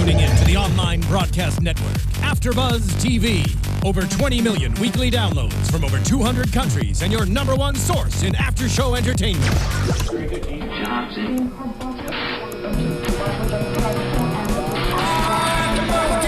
tuning in to the online broadcast network, AFTERBUZZ TV. Over 20 million weekly downloads from over 200 countries and your #1 source in after-show entertainment.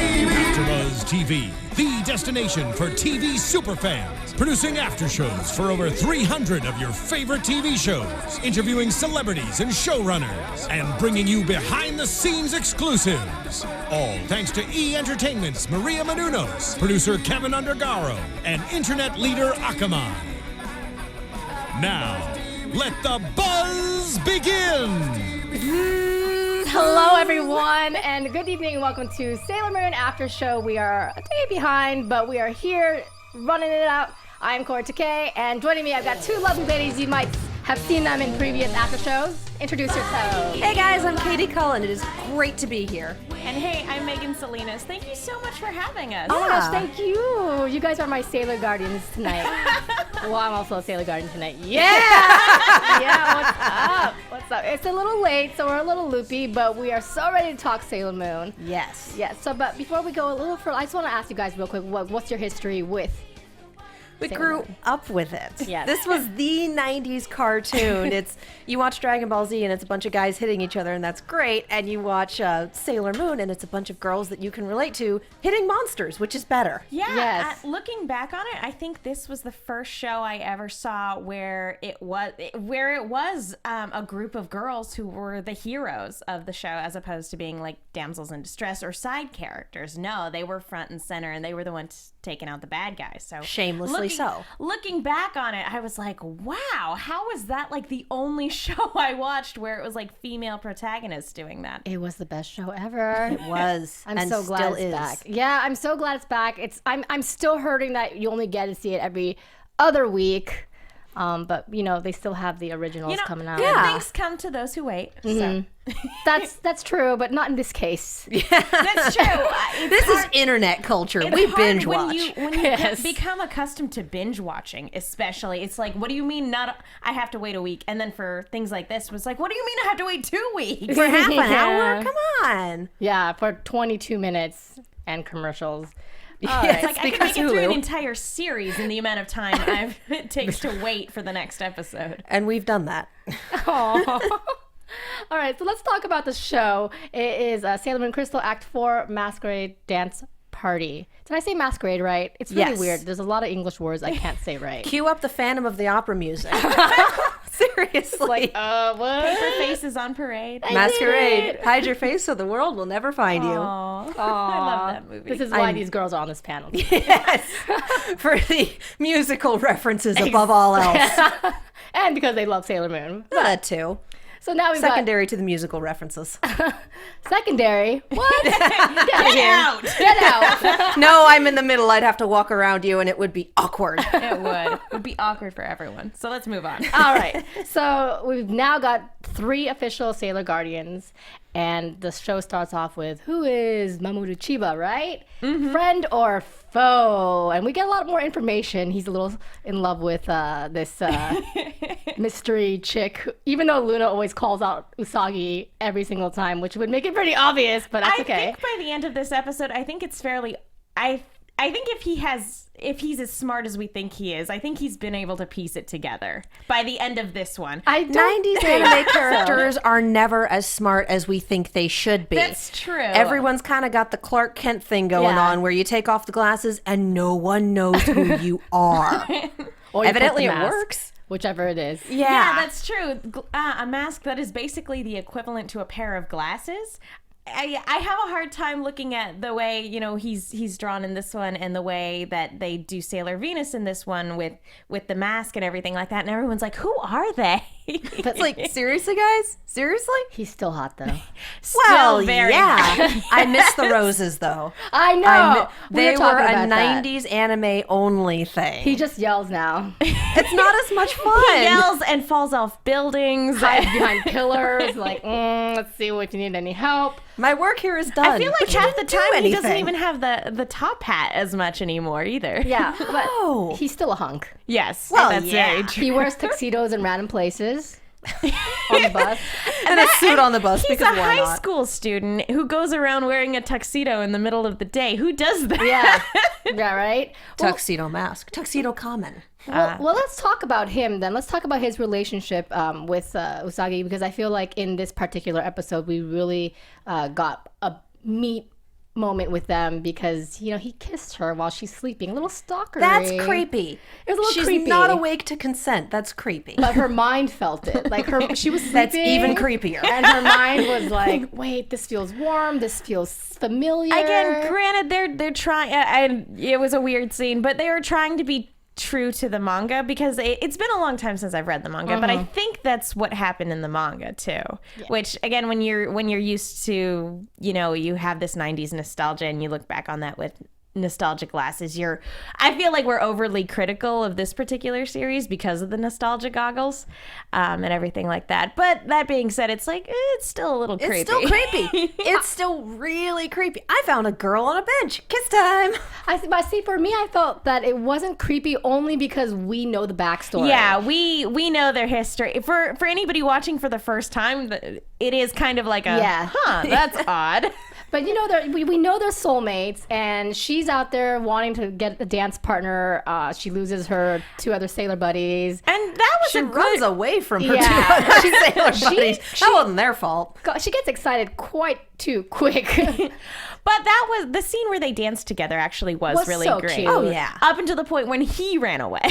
AFTERBUZZ TV, the destination for TV superfans. Producing aftershows for over 300 of your favorite TV shows. Interviewing celebrities and showrunners. And bringing you behind-the-scenes exclusives. All thanks to E! Entertainment's Maria Menounos, producer Kevin Undergaro, and internet leader Akamai. Now, let the buzz begin! Hello, everyone, and good evening, and welcome to Sailor Moon After Show. We are a day behind, but we are here running it out. I'm Kaori Takee, and joining me, I've got two lovely ladies. You might have seen them in previous after shows. Introduce yourselves. Hey guys, I'm Cullen. It is great to be here. And hey, I'm Megan Salinas. Thank you so much for having us. Oh my gosh, thank you. You guys are my Sailor Guardians tonight. Well, I'm also a Sailor Guardian tonight. Yeah! Yeah, what's up? What's up? It's a little late, so we're a little loopy, but we are so ready to talk Sailor Moon. Yes. Yeah, so, but before we go a little further, I just want to ask you guys real quick, what's your history with We Sailor grew Moon? up with it. Yes. This was the 90s cartoon. You watch Dragon Ball Z and it's a bunch of guys hitting each other and that's great. And you watch Sailor Moon and it's a bunch of girls that you can relate to hitting monsters, which is better. Yeah, Yes. Looking back on it, I think this was the first show I ever saw where it was a group of girls who were the heroes of the show, as opposed to being like damsels in distress or side characters. No, they were front and center, and they were the ones taking out the bad guys. So Shamelessly so. Looking back on it, I was like, wow, how was that like the only show I watched where it was like female protagonists doing that? It was the best show ever. It was. I'm and so glad still it's is. back. Yeah, I'm so glad it's back. I'm still hurting that you only get to see it every other week. But you know, they still have the originals coming out. Good things come to those who wait. So. That's true, but not in this case. That's true. This is internet culture. It's We hard binge when watch. you Yes. become accustomed to binge watching, especially. It's like, what do you mean I have to wait a week? And then for things like this, it was like, what do you mean I have to wait 2 weeks? For half an Yeah. hour? Come on. Yeah, for 22 minutes and commercials. Yes, It's like I can because make it through an Hulu. entire series in the amount of time it takes to wait for the next episode. And we've done that. Aw. All right, so let's talk about the show. It is Sailor Moon Crystal Act 4 Masquerade Dance Party. Did I say masquerade right? It's really Yes. weird. There's a lot of English words I can't say right. Cue up the Phantom of the Opera music. Seriously. What? Paper faces on parade. Masquerade. Hide your face so the world will never find you. Aw. I love that movie. This is why these girls are on this panel. Yes. For the musical references above all else. And because they love Sailor Moon. That too. So now we've Secondary to the musical references. got secondary. What? Get out of here. out. Get out. No, I'm in the middle. I'd have to walk around you and it would be awkward. It would. It would be awkward for everyone. So let's move on. All right. So we've now got 3 official Sailor Guardians, and the show starts off with who is Mamoru Chiba, right? Friend or foe? And we get a lot more information. He's a little in love with this mystery chick, even though Luna always calls out Usagi every single time, which would make it pretty obvious, but that's okay. I think by the end of this episode, I think it's fairly. I think if he's as smart as we think he is, I think he's been able to piece it together by the end of this one. 90s anime characters are never as smart as we think they should be. That's true. Everyone's kind of got the Clark Kent thing going Yeah. on where you take off the glasses and no one knows who you are. Or you put Evidently the it mask, works. whichever it is. Yeah, that's true. A mask that is basically the equivalent to a pair of glasses. I have a hard time looking at the way, you know, he's drawn in this one and the way that they do Sailor Venus in this one with the mask and everything like that. And everyone's like, who are they? It's like, seriously, guys? Seriously? He's still hot, though. Well, very yeah. I miss the roses, though. I know. They were talking a about that. 90s anime only thing. He just yells now. It's not as much fun. He yells and falls off buildings. Hides behind pillars, like, let's see if you need any help. My work here is done. I feel like But you half the didn't do time he doesn't anything. even have the top hat as much anymore either. Yeah, but No. he's still a hunk. Yes. Well, that's yeah. very true. He wears tuxedos in random places. on the bus. And a suit on the bus He's because a why high not? school student who goes around wearing a tuxedo in the middle of the day. Who does that? Yeah, right? Well, Tuxedo mask. Tuxedo common. well, let's talk about him then. Let's talk about his relationship with Usagi, because I feel like in this particular episode, we really got a meet moment with them, because you know he kissed her while she's sleeping. A little stalker. That's creepy. It was a little She's creepy. not awake to consent. That's creepy. But her mind felt it. Like she was sleeping. That's even creepier. And her mind was like, "Wait, this feels warm. This feels familiar." Again, granted, they're trying. It was a weird scene, but they were trying to be true to the manga, because it's been a long time since I've read the manga, but I think that's what happened in the manga too. Which again, when you're used to, you know, you have this 90s nostalgia and you look back on that with nostalgic glasses, I feel like we're overly critical of this particular series because of the nostalgia goggles and everything like that. But that being said, it's like it's still a little creepy. It's still creepy. It's still really creepy. I found a girl on a bench. Kiss time. But see, for me, I felt that it wasn't creepy only because we know the backstory. Yeah, we know their history. For anybody watching for the first time, it is kind of like that's odd. But you know, we know they're soulmates, and she's out there wanting to get a dance partner. She loses her 2 other sailor buddies. And that was She a runs good... away from her Yeah. 2 other sailor buddies. That wasn't their fault. God, she gets excited quite too quick. But that was the scene where they danced together actually was really so great. cute. Oh, yeah. Up until the point when he ran away.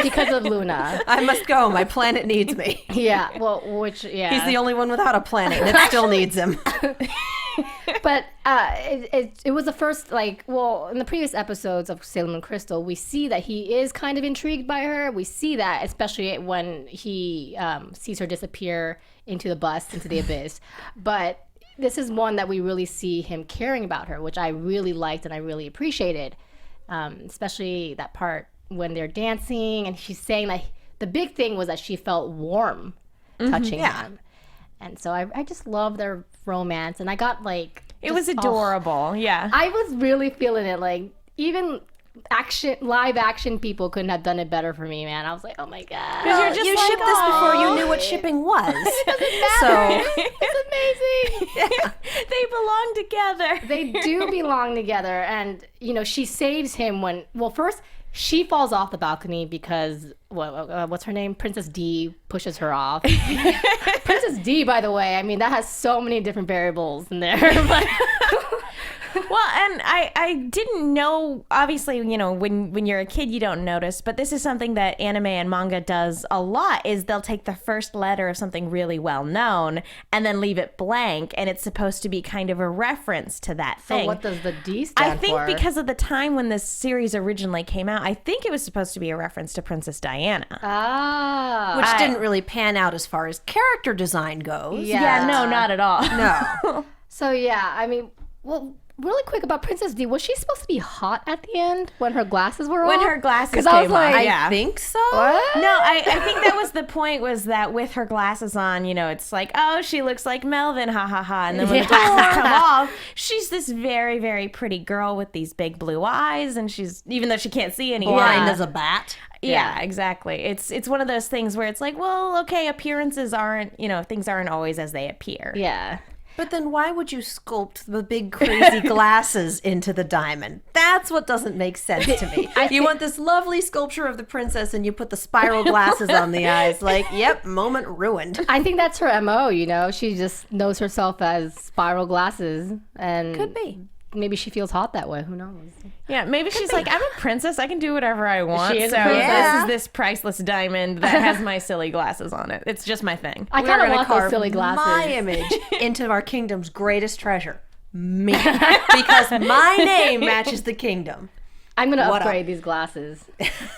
Because of Luna. I must go. My planet needs me. Yeah, He's the only one without a planet that still needs him. But it was the first, like, well, in the previous episodes of Sailor Moon Crystal, we see that he is kind of intrigued by her. We see that, especially when he sees her disappear into the bus, into the abyss. But this is one that we really see him caring about her, which I really liked and I really appreciated. Especially that part when they're dancing and she's saying that the big thing was that she felt warm touching him. And so I just love their romance, and I got like... It was adorable, yeah. I was really feeling it. Like, even live action people couldn't have done it better for me, man. I was like, oh my God. Because you're just You like, shipped this before you knew what shipping was. So It's amazing. They belong together. They do belong together. And, you know, she saves him when... Well, first... She falls off the balcony because, what's her name? Princess D pushes her off. Princess D, by the way, I mean, that has so many different variables in there. But Well, and I didn't know, obviously, you know, when you're a kid, you don't notice, but this is something that anime and manga does a lot, is they'll take the first letter of something really well known and then leave it blank, and it's supposed to be kind of a reference to that thing. so what does the D stand I think for? because of the time when this series originally came out, I think it was supposed to be a reference to Princess Diana. Ah. which didn't really pan out as far as character design goes. Yeah. No, not at all. No. So, yeah, I mean, well, really quick about Princess D. Was she supposed to be hot at the end when her glasses were When on? her glasses 'Cause I was came on, like, yeah. I think so. What? No, I think that was the point, was that with her glasses on, you know, it's like, oh, she looks like Melvin, ha ha ha. And then when the glasses come off, she's this very, very pretty girl with these big blue eyes, and she's, even though she can't see anything. Blind as a bat. Yeah, exactly. It's one of those things where it's like, well, okay, appearances aren't, you know, things aren't always as they appear. Yeah. But then why would you sculpt the big crazy glasses into the diamond? That's what doesn't make sense to me. You want this lovely sculpture of the princess and you put the spiral glasses on the eyes. Like, yep, moment ruined. I think that's her MO, you know? She just knows herself as spiral glasses. And Could be. maybe she feels hot that way. Who knows? Yeah, maybe she's like, I'm a princess. I can do whatever I want. She is a so princess. this is this priceless diamond that has my silly glasses on it. It's just my thing. I We're kind of gonna want those carve silly glasses. my image into our kingdom's greatest treasure. Me. Because my name matches the kingdom. I'm going to What upgrade up? these glasses.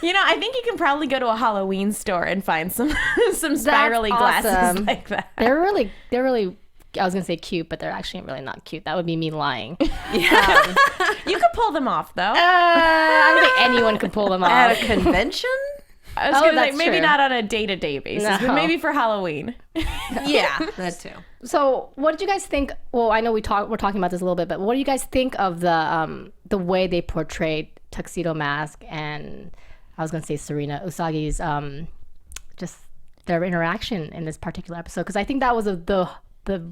You know, I think you can probably go to a Halloween store and find some spirally glasses awesome. like that. They're really, I was going to say cute, but they're actually really not cute. That would be me lying. Yeah. You could pull them off, though. I don't think anyone can pull them At off. a convention? I was gonna say, that's maybe true. not on a day-to-day basis, but No. maybe for Halloween. Yeah, that too. So, what did you guys think? Well, I know we're talking about this a little bit, but what do you guys think of the way they portrayed Tuxedo Mask and I was going to say Serena Usagi's just their interaction in this particular episode, because I think that was the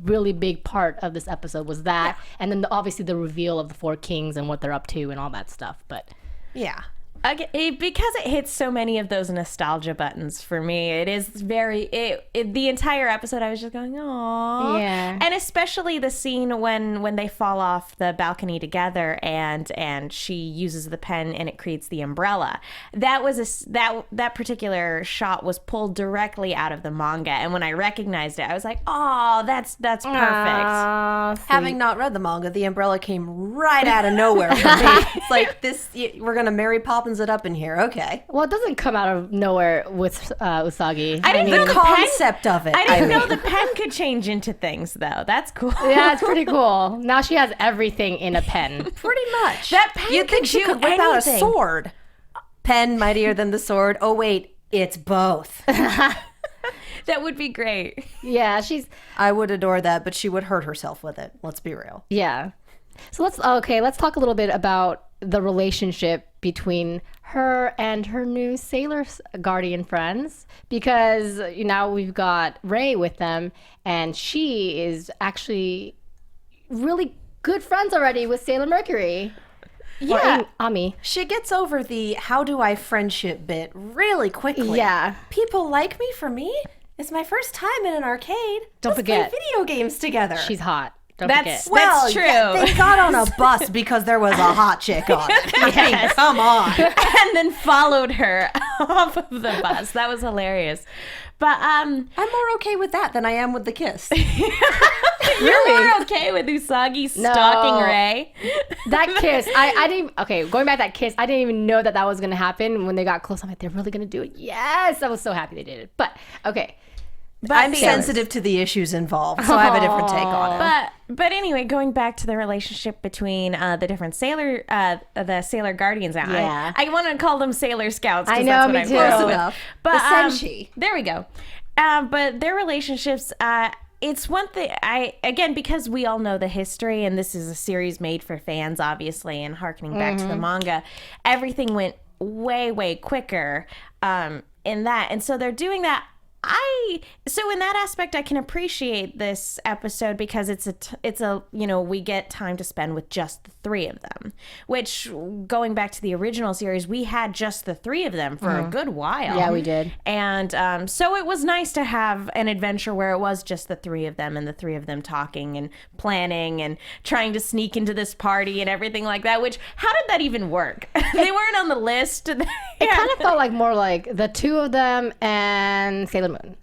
really big part of this episode was that, and then obviously the reveal of the four kings and what they're up to and all that stuff. But yeah. Because it hits so many of those nostalgia buttons for me. It is very the entire episode I was just going, "Aww." Yeah. And especially the scene when they fall off the balcony together and she uses the pen and it creates the umbrella. That was that particular shot was pulled directly out of the manga, and when I recognized it I was like, "Oh, that's perfect." Having not read the manga, the umbrella came right out of nowhere for me. It's like, this, we're going to Mary Poppins it up in here. Okay. Well, it doesn't come out of nowhere with Usagi. I didn't know The concept of it. I didn't know the pen could change into things, though. That's cool. Yeah, it's pretty cool. Now she has everything in a pen. Pretty much. That pen You'd think could she do could whip out a anything. sword. Pen mightier than the sword. Oh, wait. It's both. That would be great. Yeah, I would adore that, but she would hurt herself with it. Let's be real. yeah. So let's talk a little bit about the relationship between her and her new Sailor Guardian friends, because now we've got Ray with them, and she is actually really good friends already with Sailor Mercury. Yeah. Ami. She gets over the how do I friendship bit really quickly. Yeah. People like me for me? It's my first time in an arcade. Don't Let's forget. play video games together. She's hot. Don't That's forget. well, true. yeah, they got on a bus because there was a hot chick on it. I mean, come on. And then followed her off of the bus. That was hilarious. But I'm more okay with that than I am with the kiss. you're more okay with Usagi stalking Ray. That kiss, I didn't. Okay, going back to that kiss, I didn't even know that was gonna happen. When they got close, I'm like, they're really gonna do it. Yes, I was so happy they did it. But okay, I'm sensitive to the issues involved, so I have a different take on it. But anyway, going back to the relationship between the different the Sailor Guardians. Now, Yeah. I want to call them Sailor Scouts. 'cause I know, that's what me I'm too. close Close with. enough. But The senshi. there we go. But their relationships. It's one thing. Again, because we all know the history, and this is a series made for fans, obviously, and harkening back to the manga, everything went way quicker in that, and so they're doing that. So in that aspect, I can appreciate this episode because it's a we get time to spend with just the three of them, which, going back to the original series, we had just the three of them for a good while. Yeah, we did. And so it was nice to have an adventure where it was just the three of them and the three of them talking and planning and trying to sneak into this party and everything like that, which, how did that even work? They weren't on the list. it kind of felt like more like the two of them and Sailor Moon,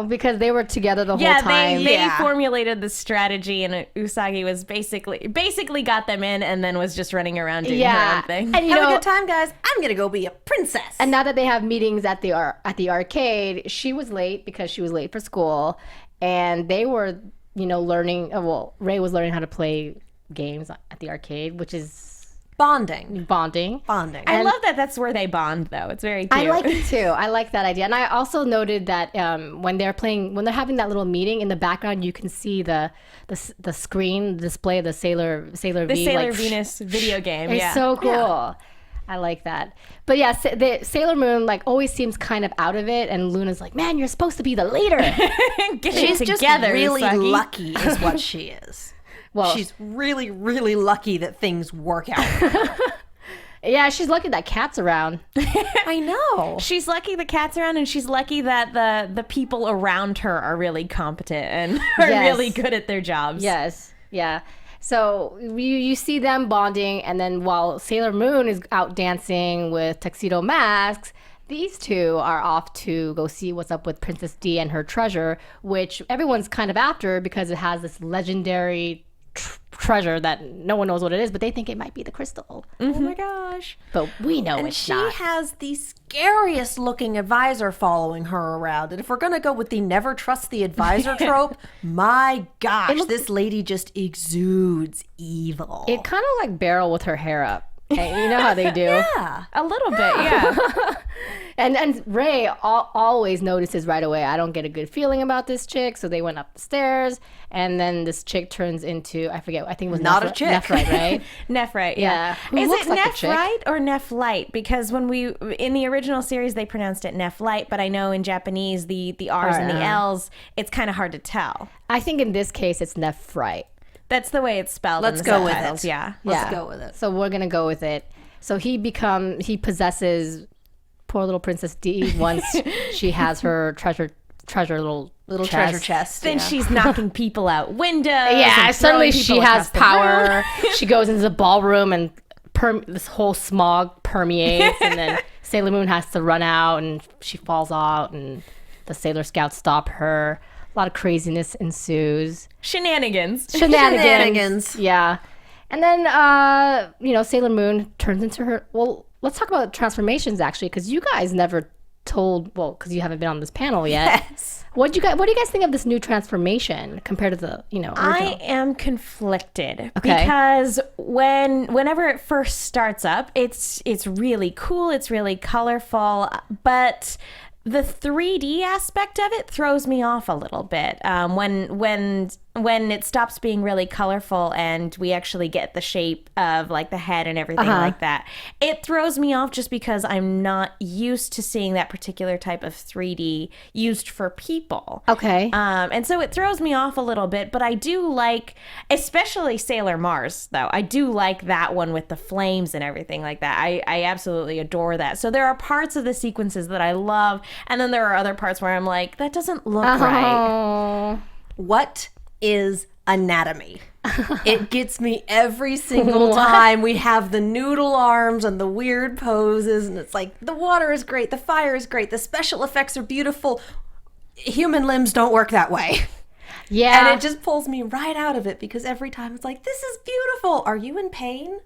because they were together the whole time. They formulated the strategy, and Usagi was basically got them in, and then was just running around doing her own thing. And Have a good time, guys. I'm gonna go be a princess. And now that they have meetings at the arcade, she was late because she was late for school, and they were learning. Ray was learning how to play games at the arcade, which is bonding. I love that. That's where they bond, though. It's very cute. I like it too. I like that idea. And I also noted that when they're having that little meeting in the background, you can see the screen display of the Sailor Venus video game. It's so cool. Yeah. I like that. But yeah, the Sailor Moon always seems kind of out of it, and Luna's like, "Man, you're supposed to be the leader." She's just together, really Usagi. lucky, is what she is. Well, she's really, really lucky that things work out for her. Yeah, she's lucky that Cat's around. I know. She's lucky the cat's around, and she's lucky that the people around her are really competent and are really good at their jobs. Yes. Yeah. So you see them bonding, and then while Sailor Moon is out dancing with Tuxedo Masks, these two are off to go see what's up with Princess D and her treasure, which everyone's kind of after because it has this legendary treasure that no one knows what it is, but they think it might be the crystal. Oh my gosh. But we know And it's she not. has the scariest looking advisor following her around. And if we're going to go with the never trust the advisor trope, my gosh, this lady just exudes evil. It kind of like Beryl with her hair up. Hey, you know how they do. Yeah. A little bit, yeah. And Ray always notices right away, I don't get a good feeling about this chick. So they went up the stairs, and then this chick turns into, I forget, I think it was Not a chick. Nephrite, right? Nephrite, yeah. Who Is looks it like a chick. Nephrite or Nephlite? Because when in the original series, they pronounced it Nephlite, but I know in Japanese, the R's and the L's, it's kind of hard to tell. I think in this case, it's Nephrite. That's the way it's spelled. Let's in the go with subtitles, it. Yeah. Let's go with it. So we're gonna go with it. So he possesses poor little Princess D once she has her treasure little treasure chest. Then she's knocking people out windows. Yeah, and suddenly throwing she people has across the power. room. She goes into the ballroom and this whole smog permeates, and then Sailor Moon has to run out, and she falls out, and the Sailor Scouts stop her. A lot of craziness ensues. Shenanigans. Yeah. And then, Sailor Moon turns into her. Well, let's talk about transformations, actually, because you guys never told, because you haven't been on this panel yet. Yes. What do you guys think of this new transformation compared to the, original? I am conflicted Okay. because whenever it first starts up, it's really cool, it's really colorful, but the 3D aspect of it throws me off a little bit. When it stops being really colorful and we actually get the shape of like the head and everything like that, it throws me off just because I'm not used to seeing that particular type of 3D used for people. Okay. And so it throws me off a little bit, but I do like, especially Sailor Mars, though. I do like that one with the flames and everything like that. I absolutely adore that. So there are parts of the sequences that I love, and then there are other parts where I'm like, that doesn't look right. What is anatomy? It gets me every single time. We have the noodle arms and the weird poses, and it's like, the water is great, the fire is great, the special effects are beautiful. Human limbs don't work that way. Yeah. And it just pulls me right out of it, because every time it's like, this is beautiful. Are you in pain?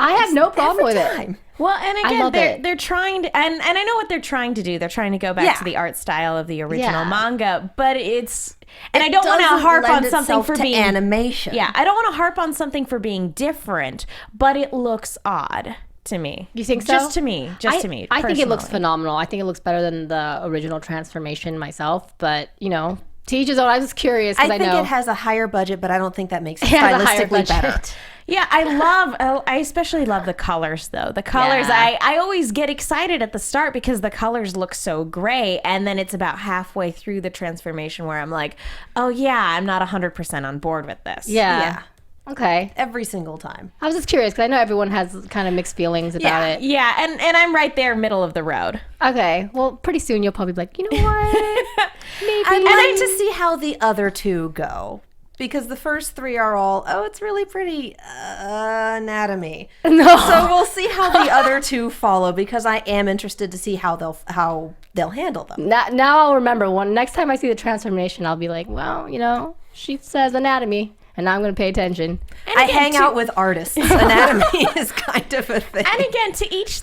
I have no problem with Every it. time. Well, and love again, it. they're trying to, and I know what they're trying to do. They're trying to go back to the art style of the original manga, but I don't want to doesn't harp lend on something itself for to being animation. Yeah, I don't want to harp on something for being different, but it looks odd to me. You think so? Just to me. I think it looks personally. phenomenal. I think it looks better than the original transformation myself, but, to each his own. I was curious because I think know it has a higher budget, but I don't think that makes it it has a higher stylistically better. budget. Yeah, I especially love the colors, though. The colors, Yeah. I always get excited at the start because the colors look so great, and then it's about halfway through the transformation where I'm like, oh yeah, I'm not 100% on board with this. Yeah. Okay. Every single time. I was just curious because I know everyone has kind of mixed feelings about it. Yeah, and I'm right there, middle of the road. Okay. Well, pretty soon you'll probably be like, you know what? Maybe. I'd like to see how the other two go, because the first three are all, it's really pretty anatomy. No. So we'll see how the other two follow, because I am interested to see how they'll handle them. Now I'll remember. Next time I see the transformation, I'll be like, well, she says anatomy, and now I'm going to pay attention. I hang out with artists. Anatomy is kind of a thing. And again, to each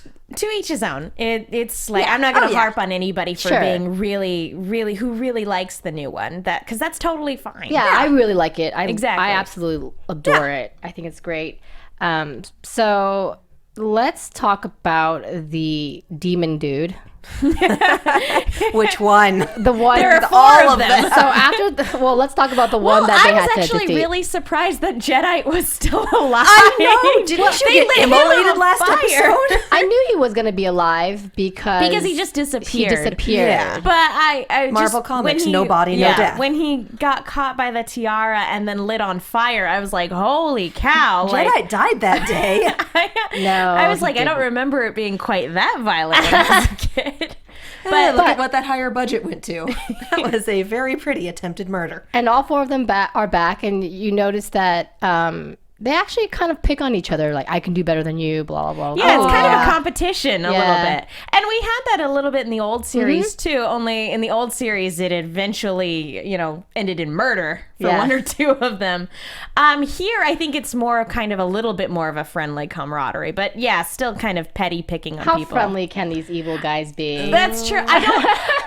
his own. It's like, I'm not going to harp on anybody for being really, really, who really likes the new one. Because that's totally fine. Yeah, I really like it. Exactly. I absolutely adore it. I think it's great. So let's talk about the demon dude. Which one? The one. There are all four of of them. them. So let's talk about the one that they had to I was actually defeat. really surprised that Jedi was still alive. I know. Didn't you get immolated last episode? I knew he was going to be alive because he just disappeared. He disappeared. Yeah. But I Marvel just, Comics, when he, no body, no death. When he got caught by the tiara and then lit on fire, I was like, holy cow. Jedi died that day. No, I was he like, I don't didn't. remember it being quite that violent when I was a kid. But look at what that higher budget went to. That was a very pretty attempted murder. And all four of them are back, and you notice that they actually kind of pick on each other, like, I can do better than you, blah, blah, blah. Yeah, it's kind of a competition a little Yeah. bit. And we had that a little bit in the old series, too, only in the old series it eventually, ended in murder for one or two of them. Here, I think it's more kind of a little bit more of a friendly camaraderie. But yeah, still kind of petty picking on How people. friendly can these evil guys be? That's true.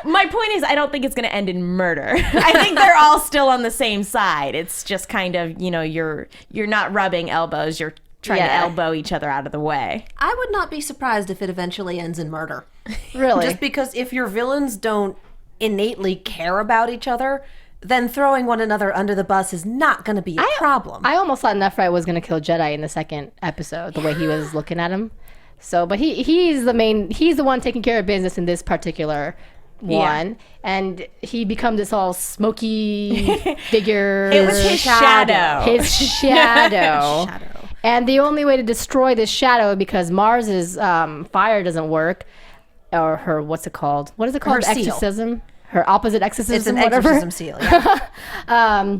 My point is, I don't think it's going to end in murder. I think they're all still on the same side. It's just kind of, you're not rubbing elbows. You're trying to elbow each other out of the way. I would not be surprised if it eventually ends in murder. Really? Just because if your villains don't innately care about each other, then throwing one another under the bus is not going to be a problem. I almost thought Nephrite was going to kill Jedi in the second episode, the way he was looking at him. So, but he's the one taking care of business in this particular one, and he becomes this all smoky figure. It was his shadow. His shadow. And the only way to destroy this shadow, because Mars's fire doesn't work, or her, what's it called? What is it called? Her seal. Exorcism? Her opposite exorcism, It's an whatever. exorcism seal. Yeah.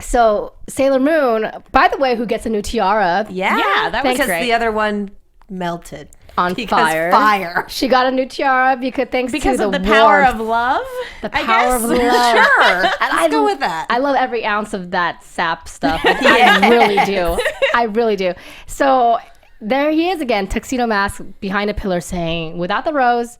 So Sailor Moon, by the way, who gets a new tiara. Yeah, that was because great. the other one melted On because fire. fire. She got a new tiara because to of the power warmth. of love. The power of love. Sure, And let's go with that. I love every ounce of that sap stuff. I really do. I really do. So there he is again, tuxedo mask behind a pillar saying, without the rose,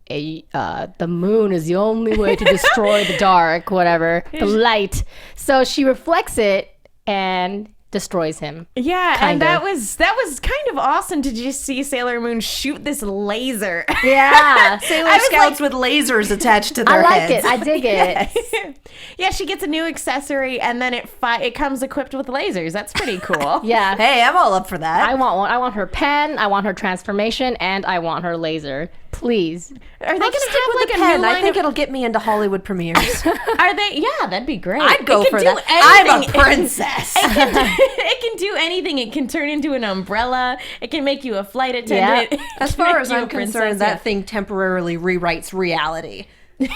the moon is the only way to destroy the dark, whatever, the light. So she reflects it and destroys him. Yeah, Kind and of. that was kind of awesome to just see Sailor Moon shoot this laser. Yeah. Sailor Scouts with lasers attached to their I like heads. it. I dig it. Yeah, she gets a new accessory, and then it comes equipped with lasers. That's pretty cool. Yeah. Hey, I'm all up for that. I want one. I want her pen. I want her transformation, and I want her laser. Please. Are they going to Stick have with like the a pen. new I line think of, it'll get me into Hollywood premieres. Are they? Yeah, that'd be great. I'd go It can for do that. I'm a anything. princess. It can do anything. It can turn into an umbrella. It can make you a flight attendant. Yeah. As far as I'm concerned, that thing temporarily rewrites reality.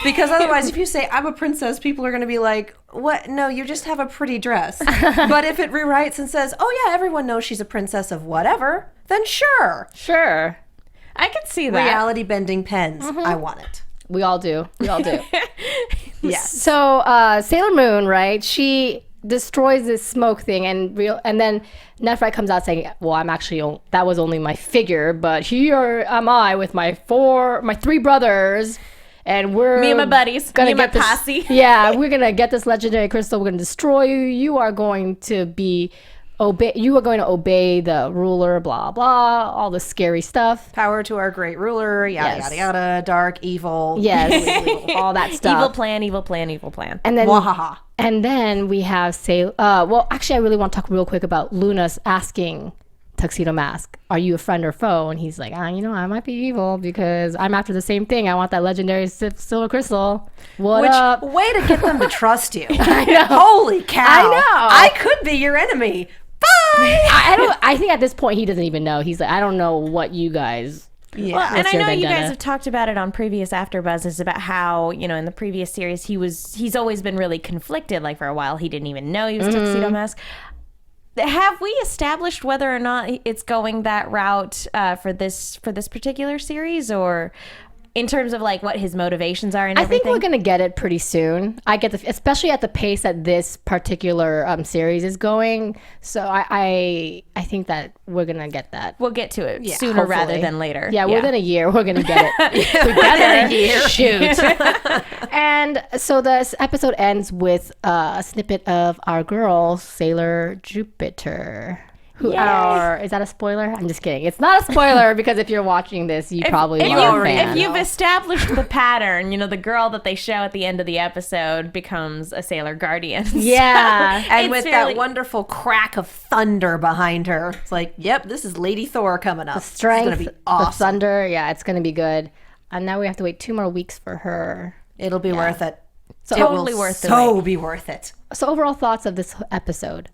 Because otherwise, if you say, I'm a princess, people are going to be like, what? No, you just have a pretty dress. But if it rewrites and says, oh yeah, everyone knows she's a princess of whatever, then sure. Sure. I can see that. Reality bending pens. I want it. We all do. We all do. Yes. So Sailor Moon, right? She destroys this smoke thing, and then Nephrite comes out saying, "Well, I'm actually that was only my figure, but here am I with my three brothers, and we're Me and my buddies. gonna Me and my get this, posse." Yeah, we're gonna get this legendary crystal. We're gonna destroy you. You are going to obey the ruler. Blah blah. All the scary stuff. Power to our great ruler, yada, Yes. yada, yada, dark, evil. Yes, all that stuff. Evil plan, evil plan, evil plan. And then Wahaha. And then we have well, actually, I really want to talk real quick about Luna's asking Tuxedo Mask, "Are you a friend or foe?" And he's like, I might be evil because I'm after the same thing. I want that legendary silver crystal. What up? Way to get them to trust you. I know. Holy cow. I know. I could be your enemy. Bye. I think at this point he doesn't even know. He's like, I don't know what you guys. Yeah. Well, and What's I your know you vendetta? guys have talked about it on previous AfterBuzzes about how, in the previous series he's always been really conflicted. Like for a while he didn't even know he was Tuxedo Mask. Have we established whether or not it's going that route for this particular series, or in terms of like what his motivations are and I think everything? we're gonna get it pretty soon. Especially at the pace that this particular series is going. So I think that we're gonna get that. We'll get to it sooner rather hopefully. than later. Yeah, within a year we're gonna get it. Within a year, shoot. And so this episode ends with a snippet of our girl Sailor Jupiter. Is that a spoiler? I'm just kidding. It's not a spoiler because if you're watching this, you probably are a fan. If you've established the pattern, the girl that they show at the end of the episode becomes a Sailor Guardian. Yeah. And It's with fairly- that wonderful crack of thunder behind her. It's like, yep, this is Lady Thor coming up. Strength, It's going to be awesome. the thunder. Yeah, it's going to be good. And now we have to wait 2 more weeks for her. It'll be worth it. So, Totally worth the So be worth it. so overall thoughts of this episode?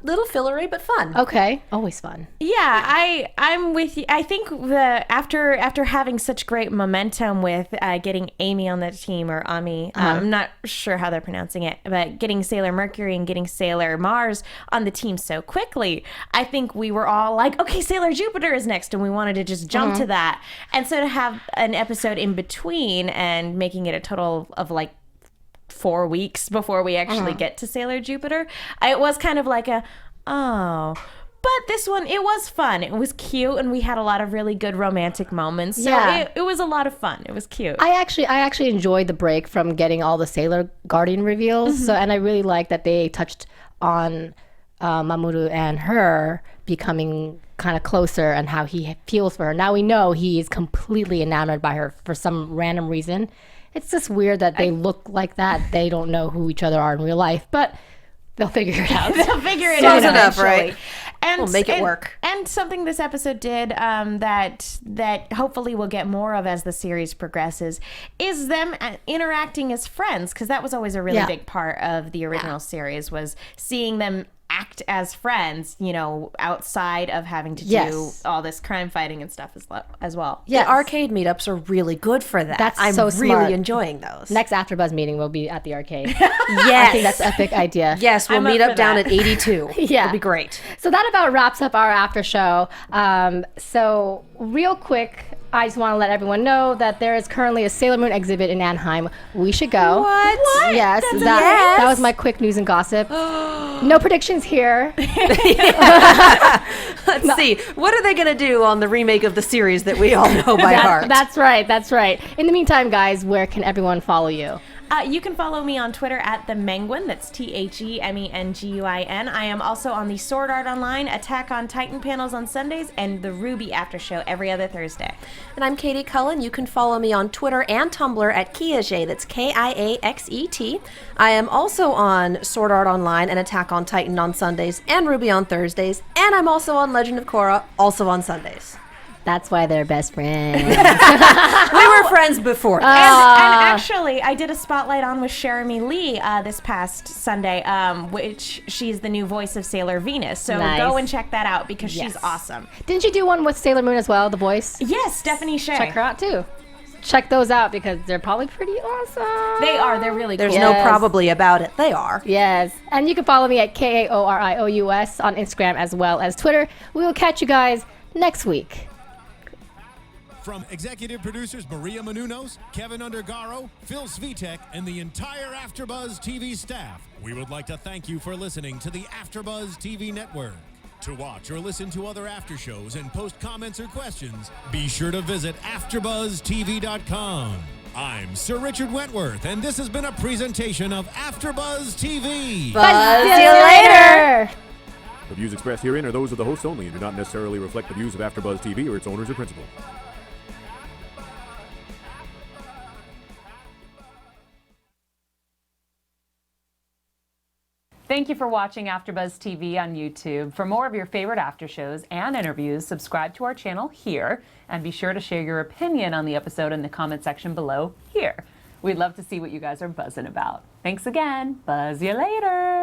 Little fillery, but fun. Okay. Always fun. Yeah, I'm with you. I think after having such great momentum with getting Amy on the team, or Ami, I'm not sure how they're pronouncing it, but getting Sailor Mercury and getting Sailor Mars on the team so quickly, I think we were all like, okay, Sailor Jupiter is next, and we wanted to just jump to that. And so to have an episode in between and making it a total of like 4 weeks before we actually get to Sailor Jupiter, it was kind of like but this one, it was fun. It was cute, and we had a lot of really good romantic moments. So Yeah. it was a lot of fun. It was cute. I actually enjoyed the break from getting all the Sailor Guardian reveals. So, and I really like that they touched on Mamoru and her becoming kind of closer and how he feels for her. Now we know he is completely enamored by her for some random reason. It's just weird that they look like that. They don't know who each other are in real life, but they'll figure it out. They'll figure it Close out enough, eventually. right? And, We'll make it work. And something this episode did that hopefully we'll get more of as the series progresses is them interacting as friends, because that was always a really big part of the original series, was seeing them act as friends, you know, outside of having to do all this crime fighting and stuff as well. Yeah, arcade meetups are really good for that. I'm so really smart. enjoying those. Next AfterBuzz meeting will be at the arcade. Yes. I think that's an epic idea. Yes, we'll I'm meet up up for down that. at 82. Yeah. It'll be great. So that about wraps up our after show. So real quick, I just want to let everyone know that there is currently a Sailor Moon exhibit in Anaheim. We should go. What? Yes, That's that was my quick news and gossip. No predictions here. Let's see. What are they going to do on the remake of the series that we all know by heart? That's right. That's right. In the meantime, guys, where can everyone follow you? You can follow me on Twitter at the Menguin. That's TheMenguin. I am also on the Sword Art Online, Attack on Titan panels on Sundays, and the Ruby After Show every other Thursday. And I'm Katie Cullen. You can follow me on Twitter and Tumblr at Kiaxet. That's Kiaxet. I am also on Sword Art Online and Attack on Titan on Sundays and Ruby on Thursdays. And I'm also on Legend of Korra, also on Sundays. That's why they're best friends. We were friends before. And actually, I did a spotlight on with Jeremy Lee this past Sunday, which she's the new voice of Sailor Venus. So Nice. go and check that out because she's awesome. Didn't you do one with Sailor Moon as well, the voice? Yes, Stephanie Shea. Check her out too. Check those out because they're probably pretty awesome. They are. They're really There's cool. no Yes. probably about it. They are. Yes. And you can follow me at KAORIOUS on Instagram as well as Twitter. We will catch you guys next week. From executive producers Maria Menounos, Kevin Undergaro, Phil Svitek, and the entire AfterBuzz TV staff, we would like to thank you for listening to the AfterBuzz TV network. To watch or listen to other after shows and post comments or questions, be sure to visit AfterBuzzTV.com. I'm Sir Richard Wentworth, and this has been a presentation of AfterBuzz TV. Buzz you later. The views expressed herein are those of the hosts only and do not necessarily reflect the views of AfterBuzz TV or its owners or principals. Thank you for watching AfterBuzz TV on YouTube. For more of your favorite after shows and interviews, subscribe to our channel here, and be sure to share your opinion on the episode in the comment section below here. We'd love to see what you guys are buzzing about. Thanks again. Buzz you later.